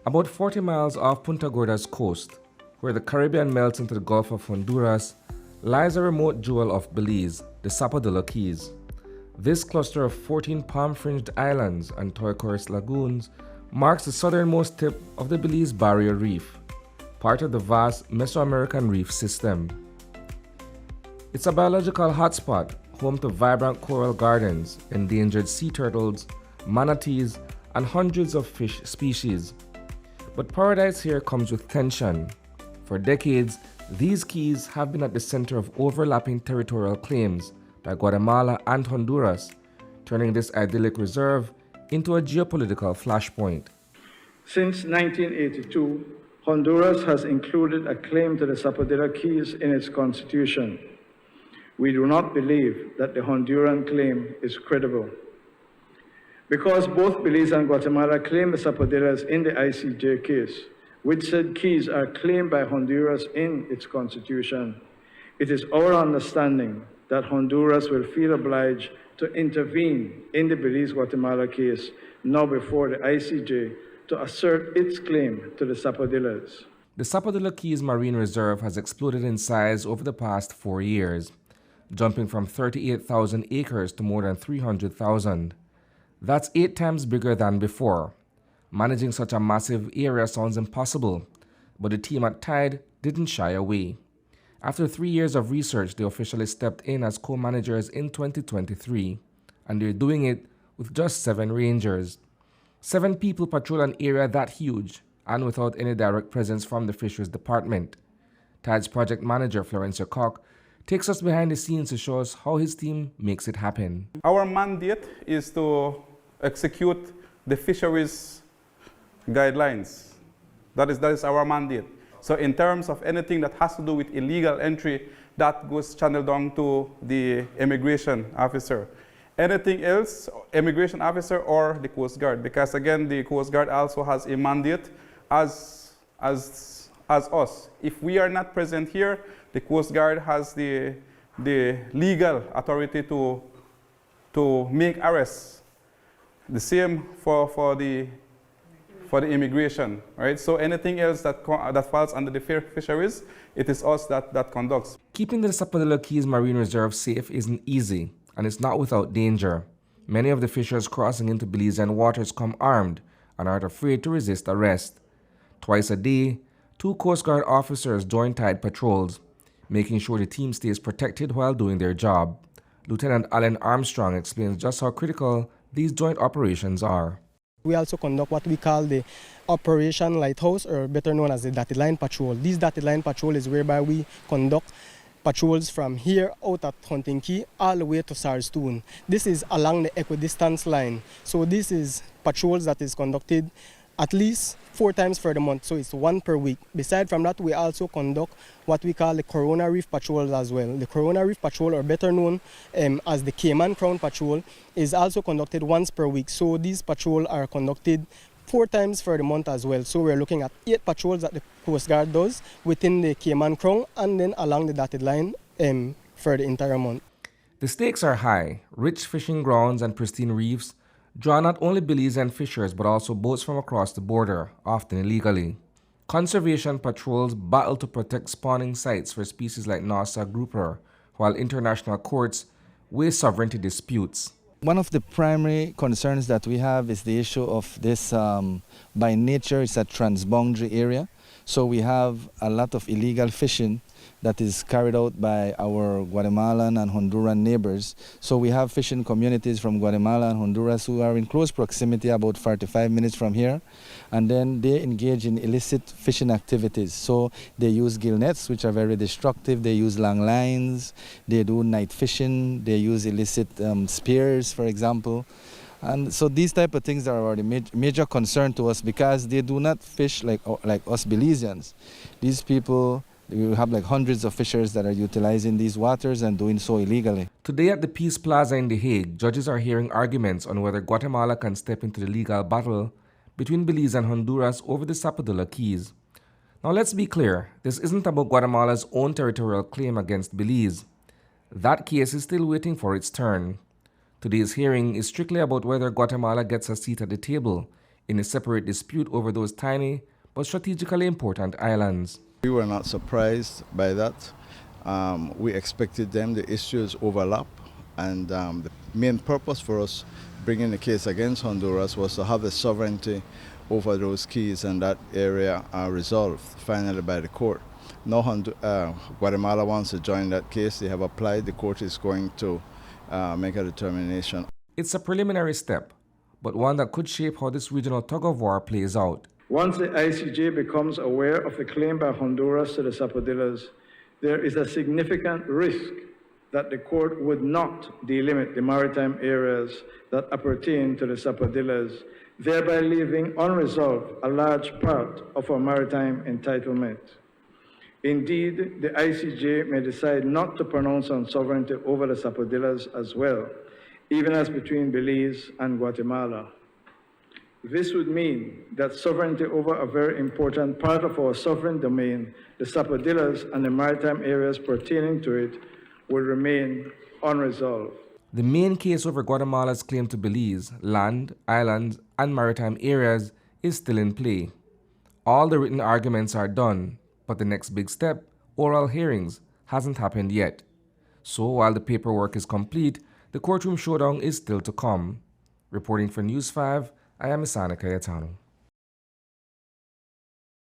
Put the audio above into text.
About 40 miles off Punta Gorda's coast, where the Caribbean melts into the Gulf of Honduras, lies a remote jewel of Belize, the Sapodilla Keys. This cluster of 14 palm-fringed islands and turquoise lagoons marks the southernmost tip of the Belize Barrier Reef, part of the vast Mesoamerican reef system. It's a biological hotspot, home to vibrant coral gardens, endangered sea turtles, manatees, and hundreds of fish species. But paradise here comes with tension. For decades, these keys have been at the center of overlapping territorial claims by Guatemala and Honduras, turning this idyllic reserve into a geopolitical flashpoint. Since 1982, Honduras has included a claim to the Sapodilla Keys in its constitution. We do not believe that the Honduran claim is credible. Because both Belize and Guatemala claim the Sapodillas in the ICJ case, which said keys are claimed by Honduras in its constitution, it is our understanding that Honduras will feel obliged to intervene in the Belize-Guatemala case now before the ICJ to assert its claim to the Sapodillas. The Sapodilla Keys Marine Reserve has exploded in size over the past 4 years, jumping from 38,000 acres to more than 300,000. That's 8 times bigger than before. Managing such a massive area sounds impossible, but the team at Tide didn't shy away. After 3 years of research, they officially stepped in as co-managers in 2023, and they're doing it with just 7 rangers. 7 people patrol an area that huge and without any direct presence from the Fisheries Department. Tide's project manager, Florencia Koch, takes us behind the scenes to show us how his team makes it happen. Our mandate is to execute the fisheries guidelines. That is our mandate. So in terms of anything that has to do with illegal entry, that goes channeled down to the immigration officer. Anything else, immigration officer or the Coast Guard, because again, the Coast Guard also has a mandate as us. If we are not present here, the Coast Guard has the legal authority to make arrests. The same for the immigration, right? So anything else that falls under the fisheries, it is us that conducts. Keeping the Sapodilla Keys Marine Reserve safe isn't easy, and it's not without danger. Many of the fishers crossing into Belizean waters come armed and aren't afraid to resist arrest. Twice a day, 2 Coast Guard officers join Tide patrols, making sure the team stays protected while doing their job. Lieutenant Alan Armstrong explains just how critical these joint operations are. We also conduct what we call the Operation Lighthouse, or better known as the dotted line patrol. This dotted line patrol is whereby we conduct patrols from here out at Hunting Key all the way to Sarstoon. This is along the equidistance line. So this is patrols that is conducted at least 4 times for the month, so it's 1 per week. Beside from that, we also conduct what we call the Corona Reef patrols as well. The Corona Reef patrol, or better known as the Cayman Crown patrol, is also conducted once per week. So these patrols are conducted 4 times for the month as well. So we're looking at 8 patrols that the Coast Guard does within the Cayman Crown and then along the dotted line for the entire month. The stakes are high. Rich fishing grounds and pristine reefs draw not only Belizean fishers but also boats from across the border, often illegally. Conservation patrols battle to protect spawning sites for species like Nassau grouper, while international courts weigh sovereignty disputes. One of the primary concerns that we have is the issue of this, by nature, it's a transboundary area. So we have a lot of illegal fishing that is carried out by our Guatemalan and Honduran neighbors. So we have fishing communities from Guatemala and Honduras who are in close proximity, about 45 minutes from here, and then they engage in illicit fishing activities. So they use gill nets, which are very destructive. They use long lines. They do night fishing. They use illicit spears, for example. And so these type of things are a major concern to us because they do not fish like us Belizeans. These people, we have like hundreds of fishers that are utilizing these waters and doing so illegally. Today at the Peace Plaza in The Hague, judges are hearing arguments on whether Guatemala can step into the legal battle between Belize and Honduras over the Sapodilla Keys. Now let's be clear, this isn't about Guatemala's own territorial claim against Belize. That case is still waiting for its turn. Today's hearing is strictly about whether Guatemala gets a seat at the table in a separate dispute over those tiny but strategically important islands. We were not surprised by that. We expected them, the issues overlap, and the main purpose for us bringing the case against Honduras was to have the sovereignty over those keys and that area resolved finally by the court. Now Guatemala wants to join that case. They have applied. The court is going to make a determination. It's a preliminary step, but one that could shape how this regional tug-of-war plays out. Once the ICJ becomes aware of the claim by Honduras to the Sapodillas, there is a significant risk that the court would not delimit the maritime areas that appertain to the Sapodillas, thereby leaving unresolved a large part of our maritime entitlement. Indeed, the ICJ may decide not to pronounce on sovereignty over the Sapodillas as well, even as between Belize and Guatemala. This would mean that sovereignty over a very important part of our sovereign domain, the Sapodillas and the maritime areas pertaining to it, will remain unresolved. The main case over Guatemala's claim to Belize, land, islands, and maritime areas is still in play. All the written arguments are done, but the next big step, oral hearings, hasn't happened yet. So while the paperwork is complete, the courtroom showdown is still to come. Reporting for News 5, I am Isani Cayetano.